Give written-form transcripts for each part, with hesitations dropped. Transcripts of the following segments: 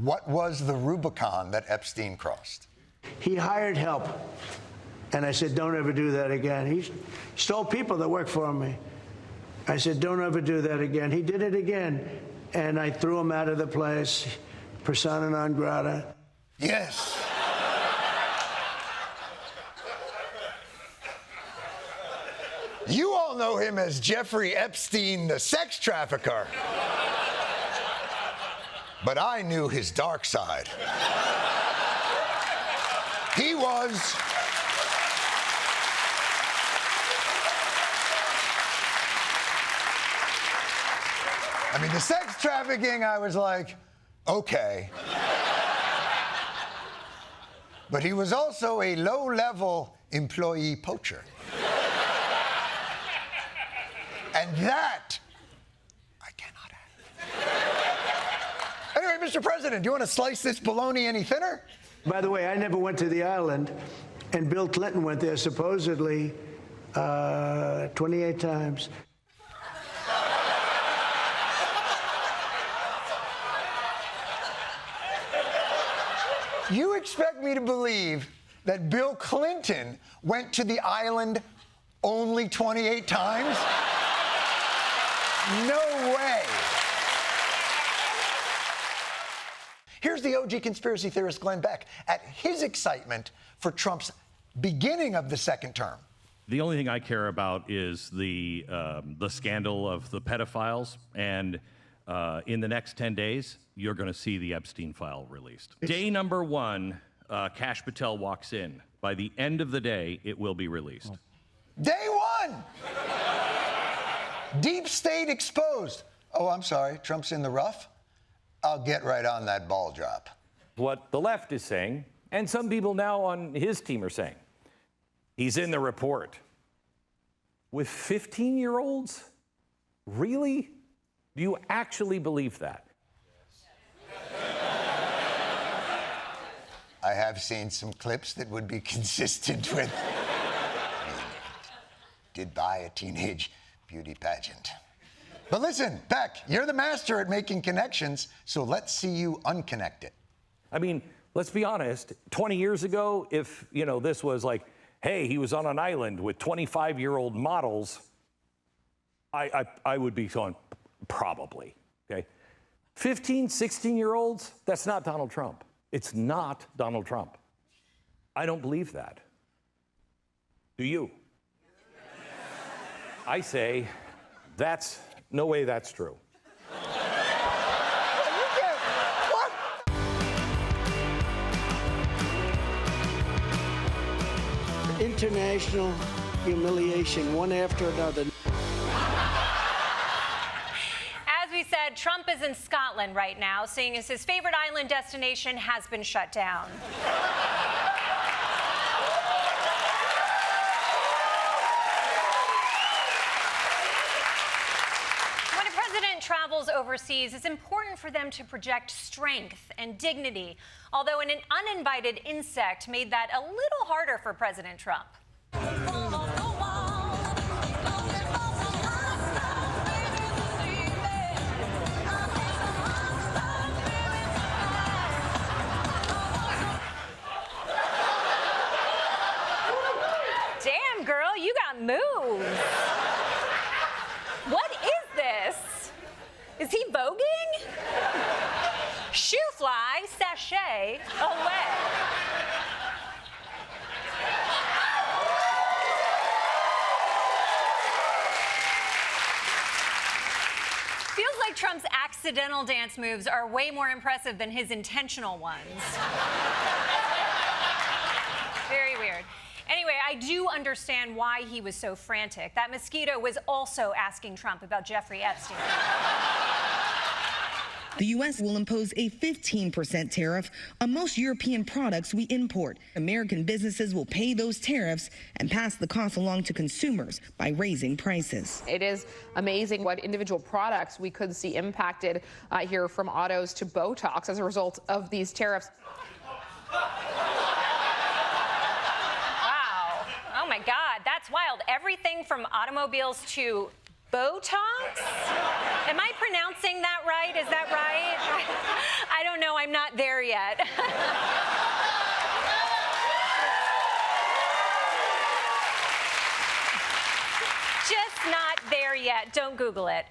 What was the Rubicon that Epstein crossed? He hired help. And I said, don't ever do that again. He stole people that work for me. I said, don't ever do that again. He did it again. And I threw him out of the place, persona non grata. Yes. You all know him as Jeffrey Epstein, the sex trafficker. But I knew his dark side. He was the sex trafficking, I was like, okay. But he was also a low-level employee poacher. And that, I cannot have. Anyway, Mr. President, do you want to slice this bologna any thinner? By the way, I never went to the island, and Bill Clinton went there supposedly 28 times. You expect me to believe that Bill Clinton went to the island only 28 times? No way. Here's the OG conspiracy theorist Glenn Beck at his excitement for Trump's beginning of the second term. The only thing I care about is the scandal of the pedophiles, and in the next 10 days, you're going to see the Epstein file released. Day number one, Kash Patel walks in. By the end of the day, it will be released. Day one! Deep state exposed. Oh, I'm sorry, Trump's in the rough? I'll get right on that ball drop. What the left is saying, and some people now on his team are saying, he's in the report. With 15-year-olds? Really? Do you actually believe that? I have seen some clips that would be consistent with did buy a teenage beauty pageant. But listen, Beck, you're the master at making connections, so let's see you unconnect it. I mean, let's be honest. 20 years ago, if, this was like, hey, he was on an island with 25-year-old models, I would be going, probably, okay? 15, 16-year-olds, that's not Donald Trump. It's not Donald Trump. I don't believe that. Do you? I say, that's no way that's true. What? International humiliation, one after another. As we said, Trump is in Scotland right now, seeing as his favorite island destination has been shut down. When a president travels overseas, it's important for them to project strength and dignity, although an uninvited insect made that a little harder for President Trump. Damn, girl, you got moves. What is this? Is he voguing? Shoe fly, sachet away. Feels like Trump's accidental dance moves are way more impressive than his intentional ones. Very weird. Anyway, I do understand why he was so frantic. That mosquito was also asking Trump about Jeffrey Epstein. The U.S. will impose a 15% tariff on most European products we import. American businesses will pay those tariffs and pass the cost along to consumers by raising prices. It is amazing what individual products we could see impacted here, from autos to Botox, as a result of these tariffs. Oh my God, that's wild. Everything from automobiles to Botox? Am I pronouncing that right? Is that right? I don't know. I'm not there yet. Just not there yet. Don't Google it.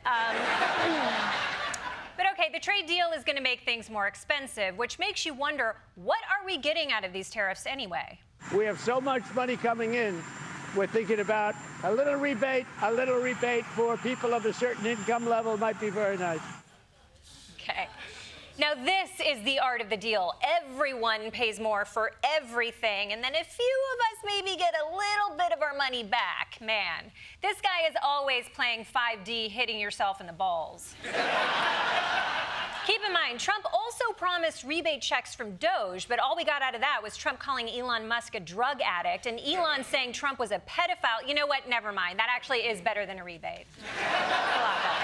But okay, the trade deal is going to make things more expensive, which makes you wonder, what are we getting out of these tariffs anyway? We have so much money coming in. We're thinking about a little rebate for people of a certain income level might be very nice. Okay. Now, this is the art of the deal. Everyone pays more for everything, and then a few of us maybe get a little bit of our money back. Man, this guy is always playing 5D, hitting yourself in the balls. Keep in mind, Trump also promised rebate checks from Doge, but all we got out of that was Trump calling Elon Musk a drug addict and Elon saying Trump was a pedophile. You know what? Never mind. That actually is better than a rebate. A lot better.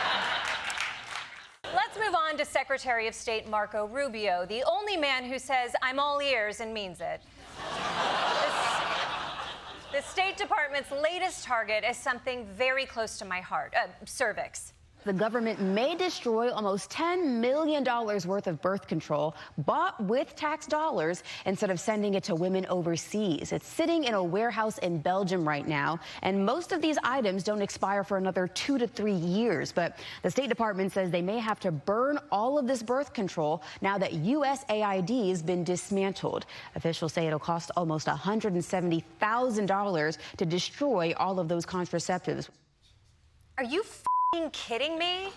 Let's move on to Secretary of State Marco Rubio, the only man who says, "I'm all ears," and means it. The State Department's latest target is something very close to my heart, cervix. The government may destroy almost $10 million worth of birth control bought with tax dollars instead of sending it to women overseas. It's sitting in a warehouse in Belgium right now, and most of these items don't expire for another 2 to 3 years. But the State Department says they may have to burn all of this birth control now that USAID has been dismantled. Officials say it'll cost almost $170,000 to destroy all of those contraceptives. Are you kidding me?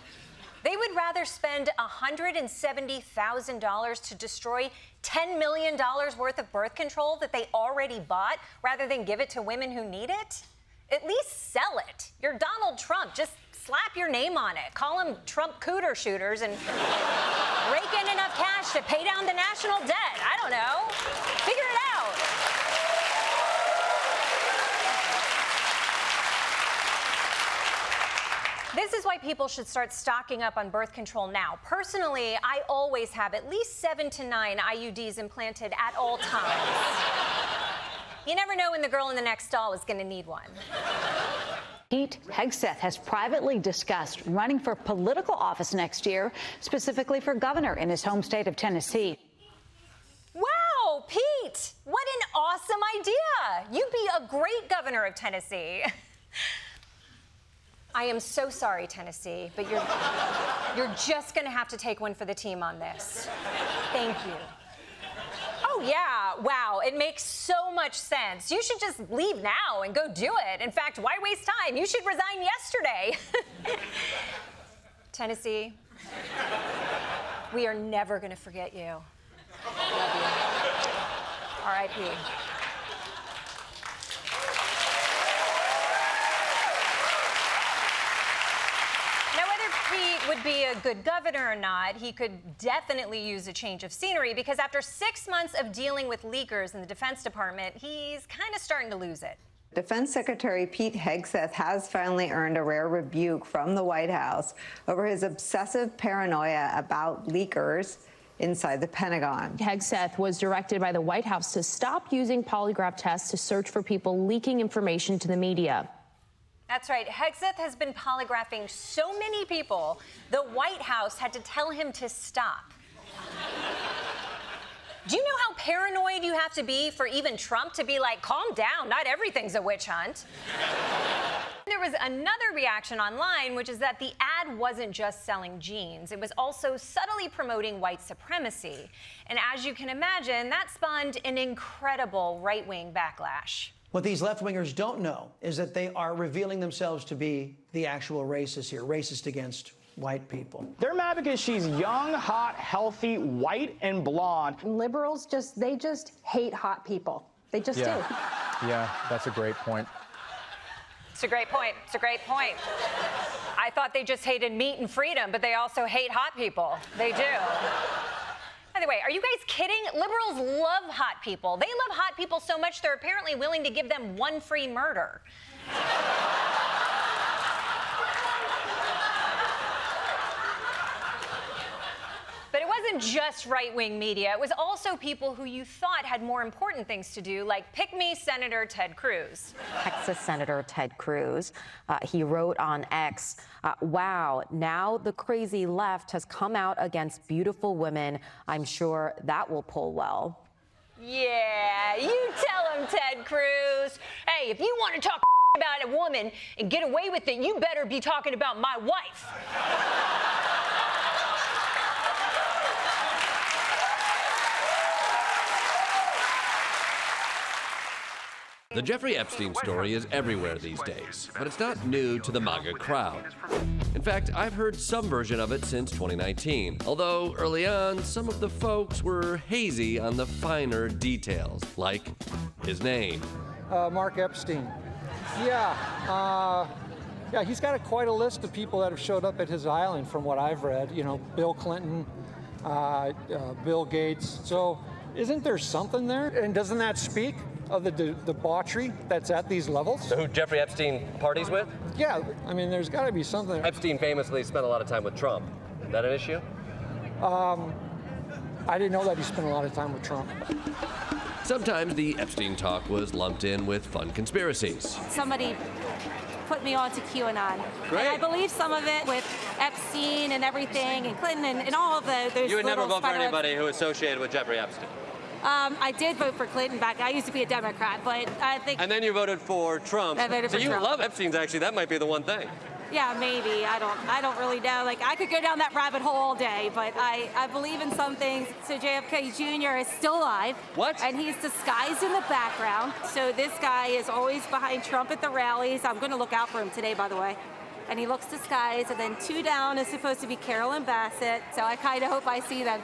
They would rather spend $170,000 to destroy $10 million worth of birth control that they already bought rather than give it to women who need it? At least sell it. You're Donald Trump. Just slap your name on it. Call them Trump cooter shooters and rake in enough cash to pay down the national debt. I don't know. Figure it out. This is why people should start stocking up on birth control now. Personally, I always have at least 7 to 9 IUDs implanted at all times. You never know when the girl in the next stall is going to need one. Pete Hegseth has privately discussed running for political office next year, specifically for governor in his home state of Tennessee. Wow, Pete, what an awesome idea. You'd be a great governor of Tennessee. I am so sorry, Tennessee, but you're just going to have to take one for the team on this. Thank you. Oh, yeah. Wow. It makes so much sense. You should just leave now and go do it. In fact, why waste time? You should resign yesterday. Tennessee, we are never going to forget you. Love you. R.I.P. Would be a good governor or not, he could definitely use a change of scenery because after 6 months of dealing with leakers in the Defense Department, he's kind of starting to lose it. Defense Secretary Pete Hegseth has finally earned a rare rebuke from the White House over his obsessive paranoia about leakers inside the Pentagon. Hegseth was directed by the White House to stop using polygraph tests to search for people leaking information to the media. That's right. Hegseth has been polygraphing so many people, the White House had to tell him to stop. Do you know how paranoid you have to be for even Trump to be like, calm down, not everything's a witch hunt? There was another reaction online, which is that the ad wasn't just selling jeans. It was also subtly promoting white supremacy. And as you can imagine, that spawned an incredible right-wing backlash. What these left-wingers don't know is that they are revealing themselves to be the actual racists here, racist against white people. They're mad because she's young, hot, healthy, white, and blonde. Liberals just hate hot people. They just do. Yeah, that's a great point. It's a great point. It's a great point. I thought they just hated meat and freedom, but they also hate hot people. They do. By the way, are you guys kidding? Liberals love hot people. They love hot people so much they're apparently willing to give them one free murder. But it wasn't wasn't just right-wing media. It was also people who you thought had more important things to do, like pick-me Senator Ted Cruz. Texas Senator Ted Cruz, he wrote on X, wow, now the crazy left has come out against beautiful women. I'm sure that will pull well. Yeah, you tell him, Ted Cruz. Hey, if you want to talk about a woman and get away with it, you better be talking about my wife. The Jeffrey Epstein story is everywhere these days, but it's not new to the MAGA crowd. In fact, I've heard some version of it since 2019, although early on, some of the folks were hazy on the finer details, like his name. Mark Epstein. Yeah, he's got quite a list of people that have showed up at his island from what I've read. You know, Bill Clinton, Bill Gates. So isn't there something there? And doesn't that speak of the debauchery that's at these levels? So who Jeffrey Epstein parties with? Yeah, I mean, there's got to be something. Epstein famously spent a lot of time with Trump. Is that an issue? I didn't know that he spent a lot of time with Trump. Sometimes the Epstein talk was lumped in with fun conspiracies. Somebody put me on to QAnon. Great. And I believe some of it with Epstein and everything, and Clinton and all of those. You would never little vote for spider- anybody who associated with Jeffrey Epstein. I did vote for Clinton back. I used to be a Democrat, but I think. And then you voted for Trump. I voted for so you Trump. love Epstein's, actually. That might be the one thing. Yeah, maybe. I don't really know. Like, I could go down that rabbit hole all day, but I believe in some things. So JFK Jr. is still alive. What? And he's disguised in the background. So this guy is always behind Trump at the rallies. I'm going to look out for him today, by the way. And he looks disguised. And then 2 down is supposed to be Carolyn Bassett. So I kind of hope I see them.